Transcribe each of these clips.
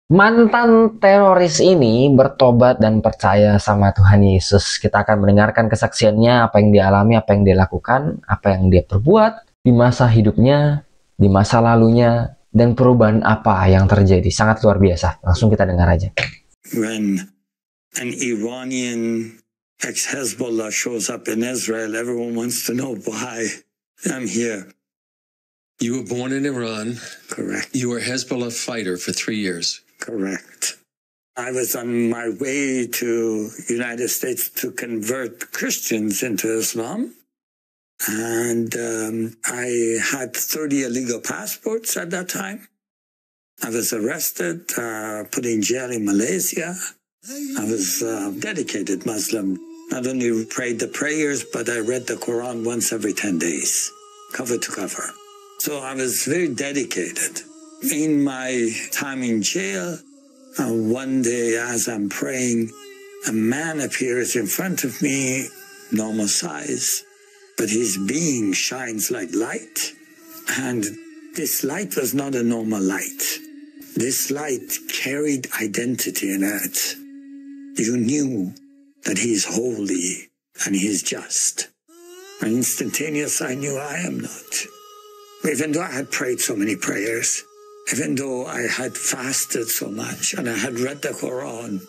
Mantan teroris ini bertobat dan percaya sama Tuhan Yesus. Kita akan mendengarkan kesaksiannya, apa yang dia alami, apa yang dia lakukan, apa yang dia perbuat di masa hidupnya, di masa lalunya, dan perubahan apa yang terjadi. Sangat luar biasa. Langsung kita dengar aja. When an Iranian ex-Hezbollah shows up in Israel, everyone wants to know why I'm here. You were born in Iran. Correct. You were a Hezbollah fighter for 3 years. Correct. I was on my way to United States to convert Christians into Islam. And I had 30 illegal passports at that time. I was arrested, put in jail in Malaysia. I was a dedicated Muslim. Not only prayed the prayers, but I read the Quran once every 10 days, cover to cover. So I was very dedicated. In my time in jail, one day as I'm praying, a man appears in front of me, normal size, but his being shines like light. And this light was not a normal light. This light carried identity in it. You knew that he is holy and he is just. And instantaneous, I knew I am not. Even though I had prayed so many prayers, even though I had fasted so much, and I had read the Quran,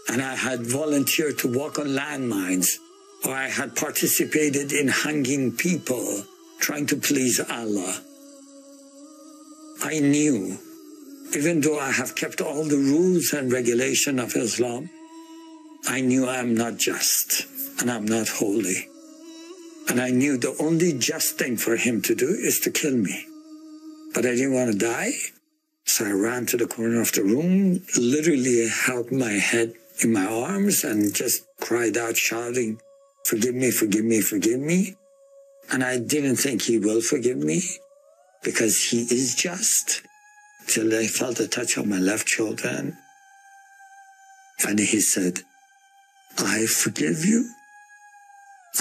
and I had volunteered to walk on landmines, or I had participated in hanging people, trying to please Allah, I knew, even though I have kept all the rules and regulation of Islam, I knew I am not just, and I'm not holy. And I knew the only just thing for him to do is to kill me. But I didn't want to die. So I ran to the corner of the room, literally held my head in my arms and just cried out, shouting, "Forgive me, forgive me, forgive me." And I didn't think he will forgive me because he is just, till I felt a touch on my left shoulder. And he said, "I forgive you."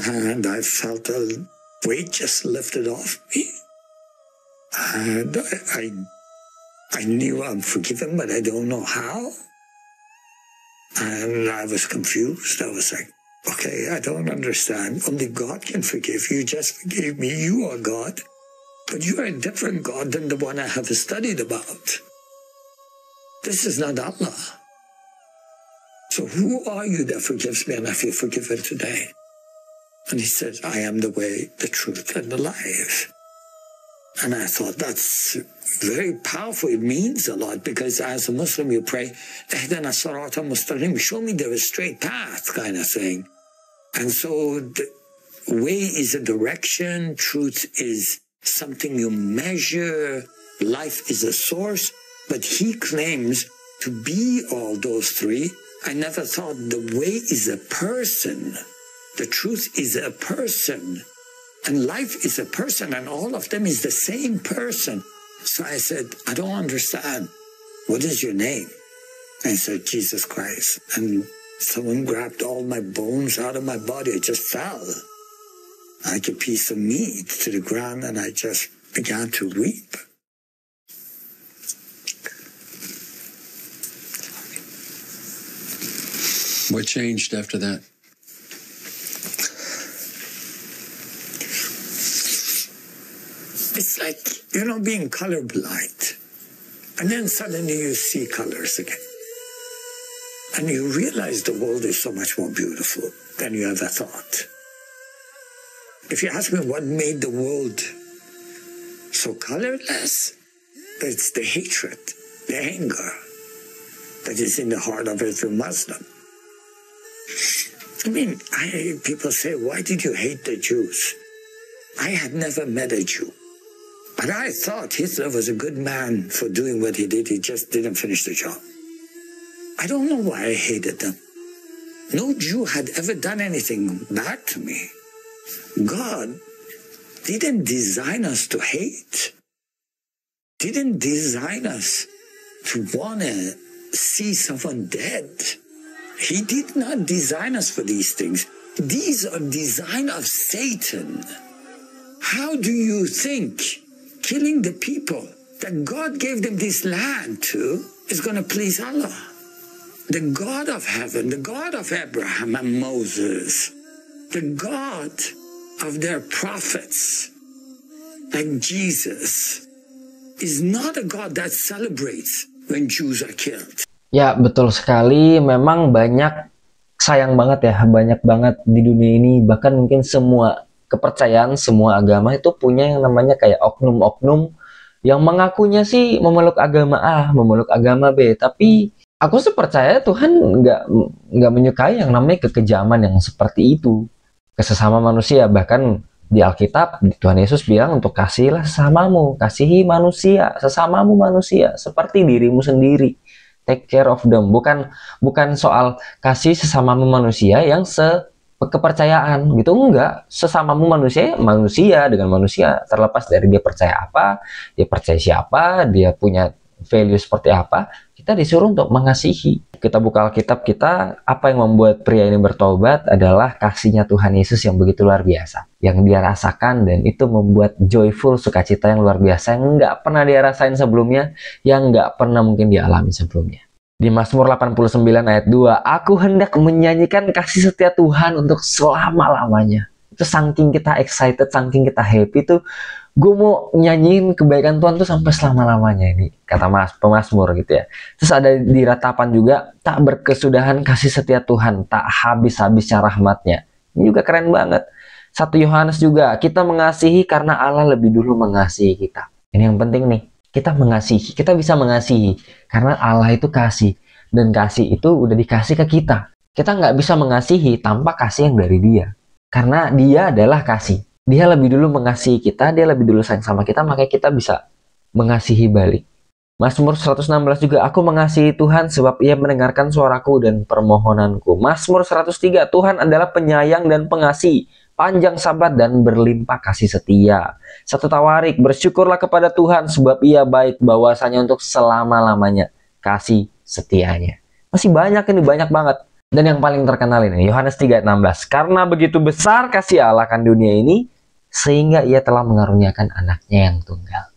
And I felt a weight just lifted off me. And I knew I'm forgiven, but I don't know how. And I was confused. I was like, okay, I don't understand. Only God can forgive you. Just forgive me. You are God. But you are a different God than the one I have studied about. This is not Allah. So who are you that forgives me and I feel forgiven today? And he said, I am the way, the truth, and the life. And I thought, that's very powerful. It means a lot because as a Muslim, you pray, Ihdina sirata mustaqim, show me the straight path kind of thing. And so the way is a direction, truth is something you measure, life is a source, but he claims to be all those three. I never thought the way is a person. The truth is a person. And life is a person, and all of them is the same person. So I said, I don't understand. What is your name? And he said, Jesus Christ. And someone grabbed all my bones out of my body. I just fell like a piece of meat to the ground, and I just began to weep. What changed after that? It's like, being colorblind. And then suddenly you see colors again. And you realize the world is so much more beautiful than you ever thought. If you ask me what made the world so colorless, it's the hatred, the anger that is in the heart of every Muslim. I mean, people say, why did you hate the Jews? I had never met a Jew. But I thought Hitler was a good man for doing what he did. He just didn't finish the job. I don't know why I hated them. No Jew had ever done anything bad to me. God didn't design us to hate. Didn't design us to want to see someone dead. He did not design us for these things. These are design of Satan. How do you think killing the people that God gave them this land to is going to please Allah. The God of heaven, the God of Abraham and Moses, the God of their prophets, like Jesus, is not a God that celebrates when Jews are killed. Ya, betul sekali. Memang sayang banget ya, banyak banget di dunia ini. Bahkan mungkin semua kepercayaan, semua agama itu punya yang namanya kayak oknum-oknum yang mengakunya sih memeluk agama A, memeluk agama B. Tapi aku sih percaya Tuhan nggak menyukai yang namanya kekejaman yang seperti itu ke sesama manusia. Bahkan di Alkitab, Tuhan Yesus bilang untuk kasihilah sesamamu, kasihi manusia, sesamamu manusia, seperti dirimu sendiri. Take care of them. Bukan soal kasih sesamamu manusia yang kepercayaan gitu, enggak. Sesamamu manusia dengan manusia, terlepas dari dia percaya apa, dia percaya siapa, dia punya value seperti apa, kita disuruh untuk mengasihi. Kita buka Alkitab kita, apa yang membuat pria ini bertobat adalah kasihnya Tuhan Yesus yang begitu luar biasa, yang dia rasakan, dan itu membuat joyful, sukacita yang luar biasa yang nggak pernah dia rasain sebelumnya, yang nggak pernah mungkin dia alami sebelumnya. Di Mazmur 89 ayat 2, aku hendak menyanyikan kasih setia Tuhan untuk selama-lamanya. Itu saking kita excited, saking kita happy tuh, gue mau nyanyiin kebaikan Tuhan tuh sampai selama-lamanya, ini kata pemazmur gitu ya. Terus ada di ratapan juga, tak berkesudahan kasih setia Tuhan, tak habis-habisnya rahmatnya. Ini juga keren banget. 1 Yohanes juga, kita mengasihi karena Allah lebih dulu mengasihi kita. Ini yang penting nih, kita mengasihi, kita bisa mengasihi karena Allah itu kasih, dan kasih itu udah dikasih ke kita. Kita nggak bisa mengasihi tanpa kasih yang dari dia, karena dia adalah kasih. Dia lebih dulu mengasihi kita, dia lebih dulu sayang sama kita, makanya kita bisa mengasihi balik. Mazmur 116 juga, aku mengasihi Tuhan sebab ia mendengarkan suaraku dan permohonanku. Mazmur 103, Tuhan adalah penyayang dan pengasih, panjang sabar dan berlimpah kasih setia. 1 Tawarik, bersyukurlah kepada Tuhan sebab ia baik, bahwasanya untuk selama-lamanya kasih setianya. Masih banyak ini, banyak banget. Dan yang paling terkenal ini, Yohanes 3:16, karena begitu besar kasih Allah akan dunia ini, sehingga ia telah mengaruniakan anaknya yang tunggal.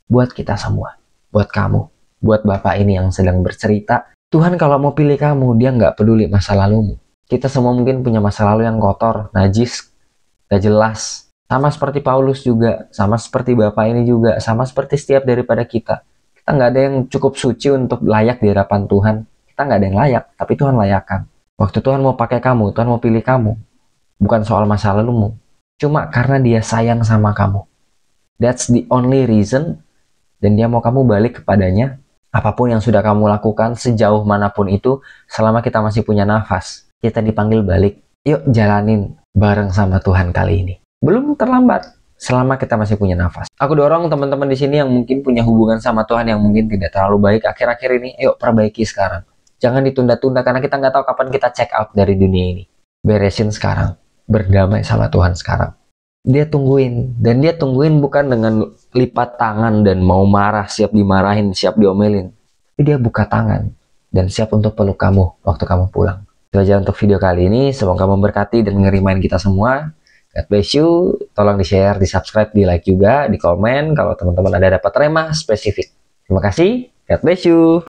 Buat kita semua, buat kamu, buat bapak ini yang sedang bercerita, Tuhan kalau mau pilih kamu, dia nggak peduli masa lalumu. Kita semua mungkin punya masa lalu yang kotor, najis, gak jelas. Sama seperti Paulus juga, sama seperti bapak ini juga, sama seperti setiap daripada kita. Kita nggak ada yang cukup suci untuk layak di hadapan Tuhan. Kita nggak ada yang layak, tapi Tuhan layakkan. Waktu Tuhan mau pakai kamu, Tuhan mau pilih kamu, bukan soal masa lalumu, cuma karena dia sayang sama kamu. That's the only reason. Dan dia mau kamu balik kepadanya. Apapun yang sudah kamu lakukan, sejauh manapun itu, selama kita masih punya nafas, kita dipanggil balik. Yuk jalanin bareng sama Tuhan kali ini. Belum terlambat, selama kita masih punya nafas. Aku dorong teman-teman di sini yang mungkin punya hubungan sama Tuhan yang mungkin tidak terlalu baik akhir-akhir ini, yuk perbaiki sekarang. Jangan ditunda-tunda, karena kita nggak tahu kapan kita check out dari dunia ini. Beresin sekarang. Berdamai sama Tuhan sekarang. Dia tungguin, dan dia tungguin bukan dengan lipat tangan dan mau marah, siap dimarahin, siap diomelin. Tapi dia buka tangan dan siap untuk peluk kamu waktu kamu pulang. Itu aja untuk video kali ini, semoga memberkati dan ngerimain kita semua. God bless you, tolong di-share, di-subscribe, di-like juga, di komen kalau teman-teman ada dapat remah spesifik. Terima kasih, God bless you.